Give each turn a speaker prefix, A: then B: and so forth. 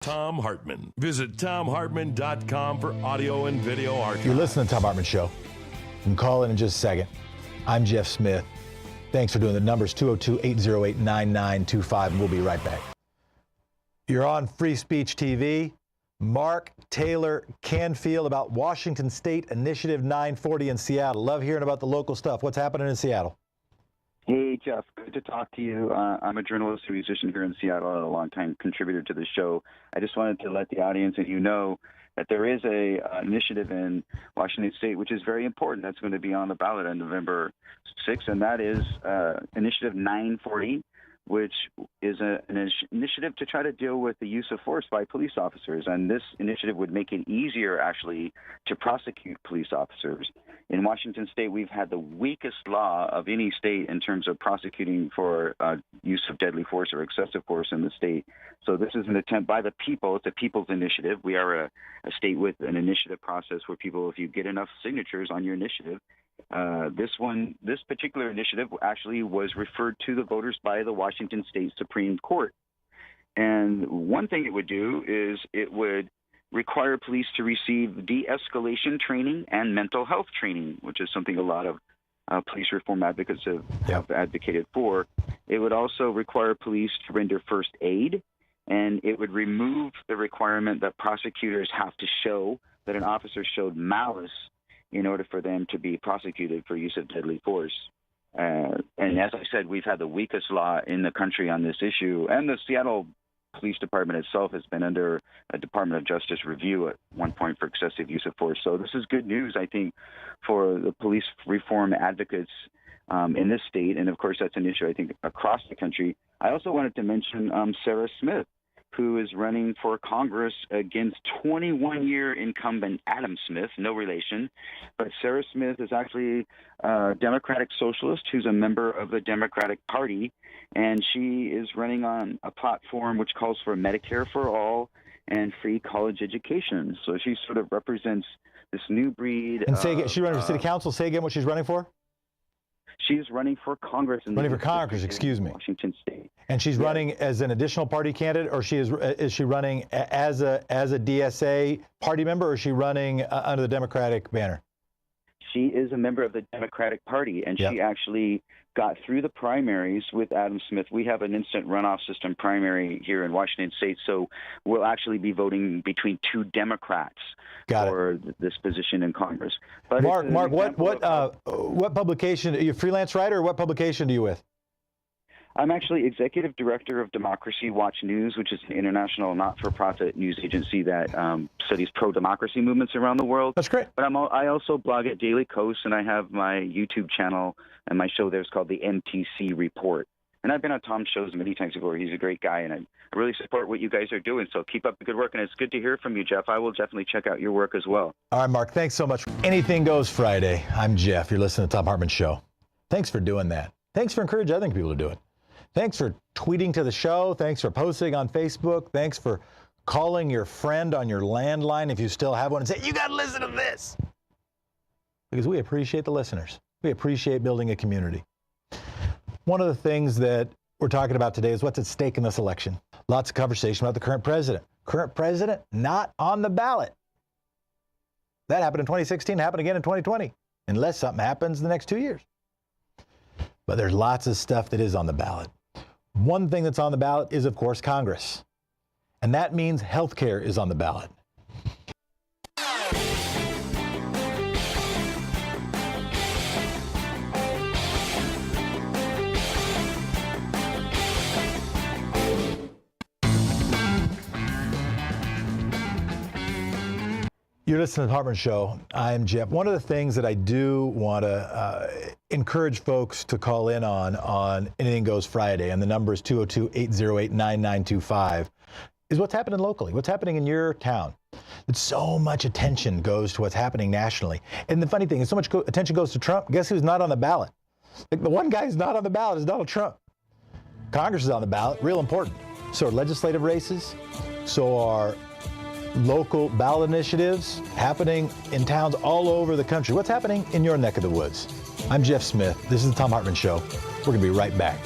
A: Thom Hartmann. Visit ThomHartmann.com for audio and video archives.
B: You're listening to the Thom Hartmann Show. You can call in just a second. I'm Jeff Smith. Thanks for doing the numbers 202-808-9925, and we'll be right back. You're on Free Speech TV. Mark Taylor-Canfield about Washington State Initiative 940 in Seattle. Love hearing about the local stuff. What's happening in Seattle?
C: Hey, Jeff. Good to talk to you. I'm a journalist and musician here in Seattle and a longtime contributor to the show. I just wanted to let the audience and you know that there is an initiative in Washington State which is very important. That's going to be on the ballot on November 6th, and that is Initiative 940, which is an initiative to try to deal with the use of force by police officers. And this initiative would make it easier, actually, to prosecute police officers. In Washington State, we've had the weakest law of any state in terms of prosecuting for use of deadly force or excessive force in the state. So this is an attempt by the people. It's a people's initiative. We are a state with an initiative process where people, if you get enough signatures on your initiative, this particular initiative actually was referred to the voters by the Washington State Supreme Court. And one thing it would do is it would require police to receive de-escalation training and mental health training, which is something a lot of police reform advocates have advocated for. It would also require police to render first aid, and it would remove the requirement that prosecutors have to show that an officer showed malice in order for them to be prosecuted for use of deadly force. And as I said, we've had the weakest law in the country on this issue, and the Seattle Police Department itself has been under a Department of Justice review at one point for excessive use of force. So this is good news, I think, for the police reform advocates in this state. And, of course, that's an issue, I think, across the country. I also wanted to mention Sarah Smith, who is running for Congress against 21-year incumbent Adam Smith, no relation. But Sarah Smith is actually a Democratic socialist who's a member of the Democratic Party, and she is running on a platform which calls for Medicare for all and free college education. So she sort of represents this new breed.
B: And say again, she's running for city council. Say again what she's running for?
C: She's running for Congress.
B: Running for Congress, excuse me.
C: Washington State.
B: And she's running as an additional party candidate, or is she running as a DSA party member, or is she running under the Democratic banner?
C: She is a member of the Democratic Party, and she actually got through the primaries with Adam Smith. We have an instant runoff system primary here in Washington State, so we'll actually be voting between two Democrats for this position in Congress. But
B: Mark, what publication? Are you a freelance writer, or what publication are you with?
C: I'm actually executive director of Democracy Watch News, which is an international not-for-profit news agency that studies pro-democracy movements around the world.
B: That's great.
C: But I also blog at Daily Kos, and I have my YouTube channel, and my show there is called the MTC Report. And I've been on Thom's shows many times before. He's a great guy, and I really support what you guys are doing. So keep up the good work, and it's good to hear from you, Jeff. I will definitely check out your work as well.
B: All right, Mark, thanks so much. Anything Goes Friday. I'm Jeff. You're listening to the Thom Hartmann Show. Thanks for doing that. Thanks for encouraging other people to do it. Thanks for tweeting to the show. Thanks for posting on Facebook. Thanks for calling your friend on your landline, if you still have one, and say, you got to listen to this. Because we appreciate the listeners. We appreciate building a community. One of the things that we're talking about today is what's at stake in this election. Lots of conversation about the current president. Current president not on the ballot. That happened in 2016, happened again in 2020, unless something happens in the next 2 years. But there's lots of stuff that is on the ballot. One thing that's on the ballot is, of course, Congress. And that means health care is on the ballot. You're listening to the Hartmann Show. I'm Jeff. One of the things that I do want to encourage folks to call in on Anything Goes Friday, and the number is 202-808-9925, is what's happening locally, what's happening in your town. That so much attention goes to what's happening nationally. And the funny thing is, so much attention goes to Trump. Guess who's not on the ballot? Like, the one guy who's not on the ballot is Donald Trump. Congress is on the ballot, real important. So are legislative races, so are local ballot initiatives happening in towns all over the country. What's happening in your neck of the woods? I'm Jeff Smith. This is the Thom Hartmann Show. We're going to be right back.